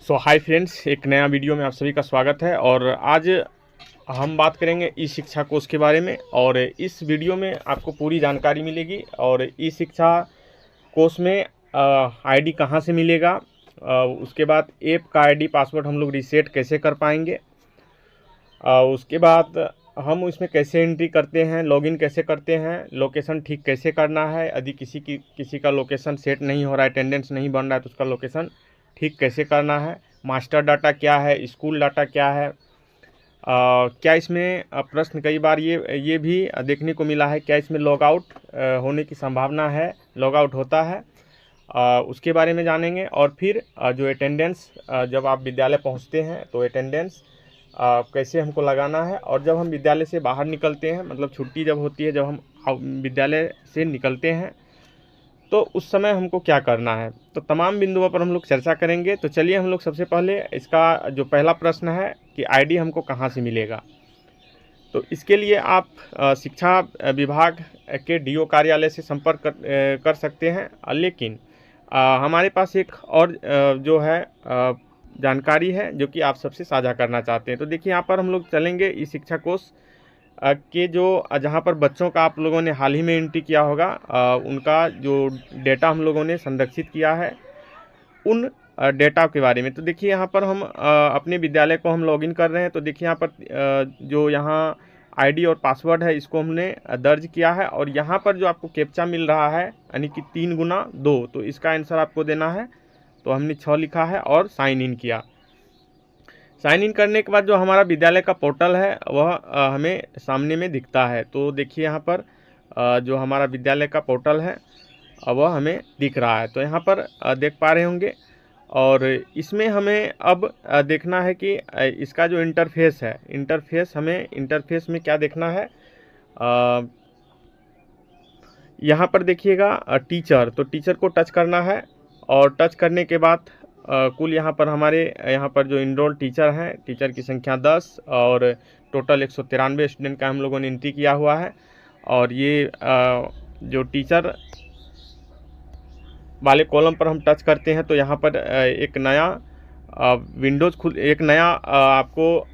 Hi friends, एक नया video में आप सभी का स्वागत है। और आज हम बात करेंगे ई शिक्षा कोर्स के बारे में। और इस वीडियो में आपको पूरी जानकारी मिलेगी। और ई शिक्षा कोर्स में आईडी कहां से मिलेगा, उसके बाद ऐप का आईडी पासवर्ड हम लोग रीसेट कैसे कर पाएंगे, उसके बाद हम इसमें कैसे एंट्री करते हैं, लॉगिन कैसे करते हैं, लोकेशन ठीक कैसे करना है। यदि किसी का लोकेशन सेट नहीं हो रहा है, अटेंडेंस नहीं बन रहा है, तो उसका लोकेशन ठीक कैसे करना है, मास्टर डाटा क्या है, स्कूल डाटा क्या है। क्या इसमें प्रश्न कई बार ये भी देखने को मिला है, क्या इसमें लॉग आउट होने की संभावना है, लॉग आउट होता है, उसके बारे में जानेंगे। और फिर जो अटेंडेंस, जब आप विद्यालय पहुंचते हैं तो अटेंडेंस कैसे हमको लगाना है। और जब हम विद्यालय से बाहर निकलते हैं, मतलब छुट्टी जब होती है, जब हम विद्यालय से निकलते हैं, तो उस समय हमको क्या करना है। तो तमाम बिंदुओं पर हम लोग चर्चा करेंगे। तो चलिए हम लोग सबसे पहले इसका जो पहला प्रश्न है कि आईडी हमको कहाँ से मिलेगा। तो इसके लिए आप शिक्षा विभाग के डीओ कार्यालय से संपर्क कर सकते हैं। लेकिन हमारे पास एक और जो है जानकारी है जो कि आप सबसे साझा करना चाहते हैं। तो देखिए, यहाँ पर हम लोग चलेंगे ई शिक्षा कोर्स के जो जहाँ पर बच्चों का आप लोगों ने हाल ही में एंट्री किया होगा, उनका जो डेटा हम लोगों ने संरक्षित किया है, उन डेटा के बारे में। तो देखिए, यहाँ पर हम अपने विद्यालय को हम लॉगिन कर रहे हैं। तो देखिए, यहाँ पर जो यहाँ आईडी और पासवर्ड है, इसको हमने दर्ज किया है। और यहाँ पर जो आपको कैप्चा मिल रहा है, यानी कि 3 गुना 2, तो इसका आंसर आपको देना है। तो हमने 6 लिखा है और साइन इन किया। साइन इन करने के बाद जो हमारा विद्यालय का पोर्टल है वह हमें सामने में दिखता है। तो देखिए, यहाँ पर जो हमारा विद्यालय का पोर्टल है वह हमें दिख रहा है। तो यहाँ पर देख पा रहे होंगे। और इसमें हमें अब देखना है कि इसका जो इंटरफेस है, इंटरफेस में क्या देखना है। यहाँ पर देखिएगा टीचर, तो टीचर को टच करना है। और टच करने के बाद कुल यहाँ पर हमारे यहाँ पर जो इनरोल टीचर हैं, टीचर की संख्या 10 और टोटल 193 स्टूडेंट का हम लोगों ने एंट्री किया हुआ है। और ये जो टीचर वाले कॉलम पर हम टच करते हैं तो यहाँ पर एक नया एक नया आपको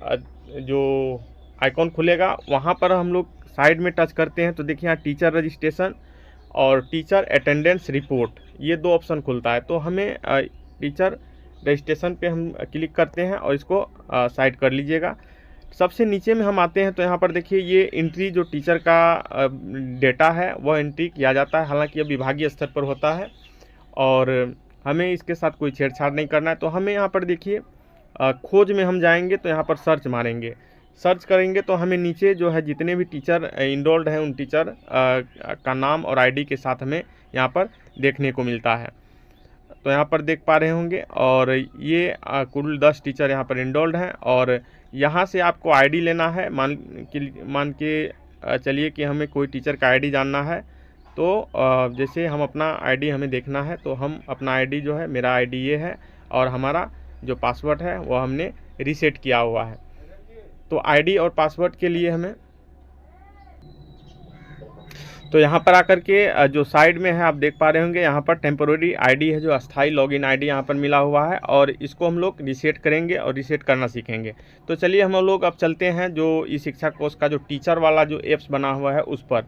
जो आइकॉन खुलेगा। वहाँ पर हम लोग साइड में टच करते हैं तो देखिए, यहाँ टीचर रजिस्ट्रेशन और टीचर अटेंडेंस रिपोर्ट, ये 2 ऑप्शन खुलता है। तो हमें टीचर रजिस्ट्रेशन पे हम क्लिक करते हैं और इसको साइड कर लीजिएगा। सबसे नीचे में हम आते हैं तो यहाँ पर देखिए, ये एंट्री जो टीचर का डेटा है वह एंट्री किया जाता है। हालांकि यह विभागीय स्तर पर होता है और हमें इसके साथ कोई छेड़छाड़ नहीं करना है। तो हमें यहाँ पर देखिए, खोज में हम जाएंगे तो यहाँ पर सर्च मारेंगे, सर्च करेंगे तो हमें नीचे जो है जितने भी टीचर इनरोल्ड हैं उन टीचर का नाम और आईडी के साथ हमें यहाँ पर देखने को मिलता है। तो यहाँ पर देख पा रहे होंगे। और ये कुल 10 टीचर यहाँ पर इनरोल्ड हैं। और यहाँ से आपको आईडी लेना है। मान के चलिए कि हमें कोई टीचर का आईडी जानना है। तो जैसे हम अपना आईडी हमें देखना है, तो हम अपना आईडी जो है, मेरा आईडी ये है और हमारा जो पासवर्ड है वो हमने रीसेट किया हुआ है। तो आईडी और पासवर्ड के लिए हमें, तो यहाँ पर आकर के जो साइड में है आप देख पा रहे होंगे, यहाँ पर टेम्पोररी आईडी है, जो अस्थाई लॉगिन आईडी यहाँ पर मिला हुआ है। और इसको हम लोग रीसेट करेंगे और रीसेट करना सीखेंगे। तो चलिए हम लोग अब चलते हैं जो ई शिक्षा कोर्स का जो टीचर वाला जो एप्स बना हुआ है उस पर।